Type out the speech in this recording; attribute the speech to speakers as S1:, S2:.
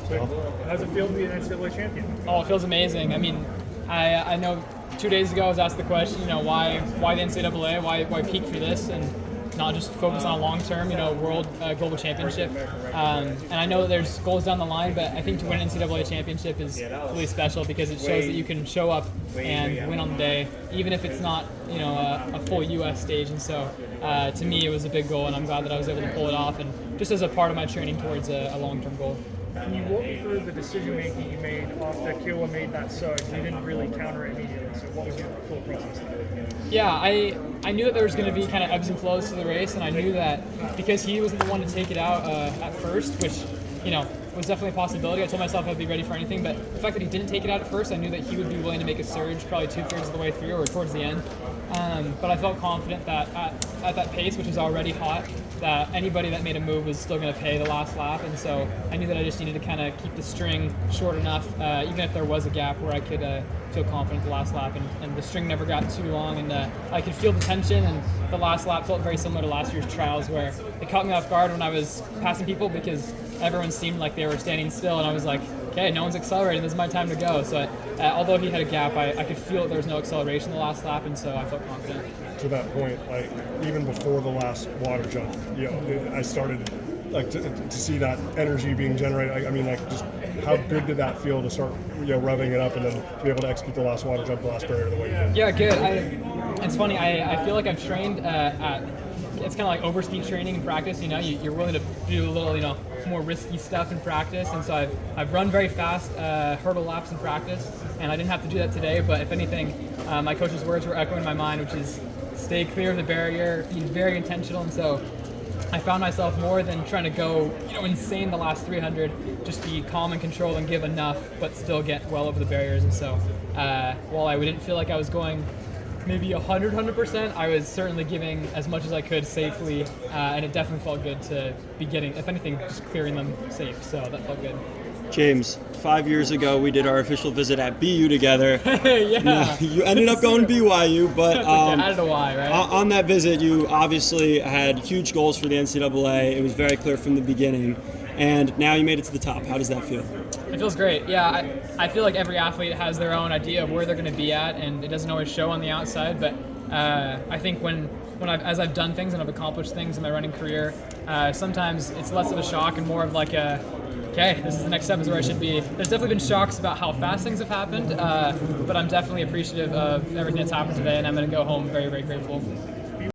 S1: So how's it feel to be an NCAA champion?
S2: Oh, it feels amazing. I mean, I know 2 days ago I was asked the question, why the NCAA, why peak for this, and not just focus on a long-term, world global championship. And I know that there's goals down the line, but I think to win an NCAA championship is really special because it shows that you can show up and win on the day, even if it's not, a full U.S. stage. And so, to me, it was a big goal, and I'm glad that I was able to pull it off, and just as a part of my training towards a long-term goal.
S1: Can you walk me through the decision making you made after Kiowa made that surge? You didn't really counter it immediately, so what was your thought process there?
S2: Yeah, I knew that there was going to be kind of ebbs and flows to the race, and I knew that because he wasn't the one to take it out at first, which was definitely a possibility. I told myself I'd be ready for anything, but the fact that he didn't take it out at first, I knew that he would be willing to make a surge probably 2/3 of the way through or towards the end. But I felt confident that at that pace, which was already hot, that anybody that made a move was still going to pay the last lap, and so I knew that I just needed to kind of keep the string short enough, even if there was a gap where I could feel confident the last lap, and the string never got too long, and I could feel the tension, and the last lap felt very similar to last year's trials where it caught me off guard when I was passing people because everyone seemed like they were standing still, and I was like, okay, no one's accelerating, this is my time to go. So although he had a gap, I could feel that there was no acceleration the last lap, and so I felt confident.
S3: To that point, like even before the last water jump, I started to see that energy being generated. I mean, just how good did that feel to start revving it up and then to be able to execute the last water jump, the last barrier the way you did?
S2: Yeah, good. It's funny. I feel like I've trained it's kind of like overspeed training in practice. You're willing to do a little more risky stuff in practice, and so I've run very fast hurdle laps in practice, and I didn't have to do that today. But if anything, my coach's words were echoing in my mind, which is stay clear of the barrier, be very intentional. And so I found myself more than trying to go insane the last 300, just be calm and controlled and give enough, but still get well over the barriers. And so while I didn't feel like I was going maybe 100%, I was certainly giving as much as I could safely, and it definitely felt good to be getting, if anything, just clearing them safe. So that felt good.
S4: James, 5 years ago we did our official visit at BU together.
S2: Yeah.
S4: You ended up going to BYU, but
S2: added a Y, right?
S4: on that visit you obviously had huge goals for the NCAA. It was very clear from the beginning, and now you made it to the top. How does that feel?
S2: It feels great. Yeah, I feel like every athlete has their own idea of where they're going to be at, and it doesn't always show on the outside. But I think as I've done things and I've accomplished things in my running career, sometimes it's less of a shock and more of like okay, this is the next step, is where I should be. There's definitely been shocks about how fast things have happened, but I'm definitely appreciative of everything that's happened today, and I'm going to go home very, very grateful.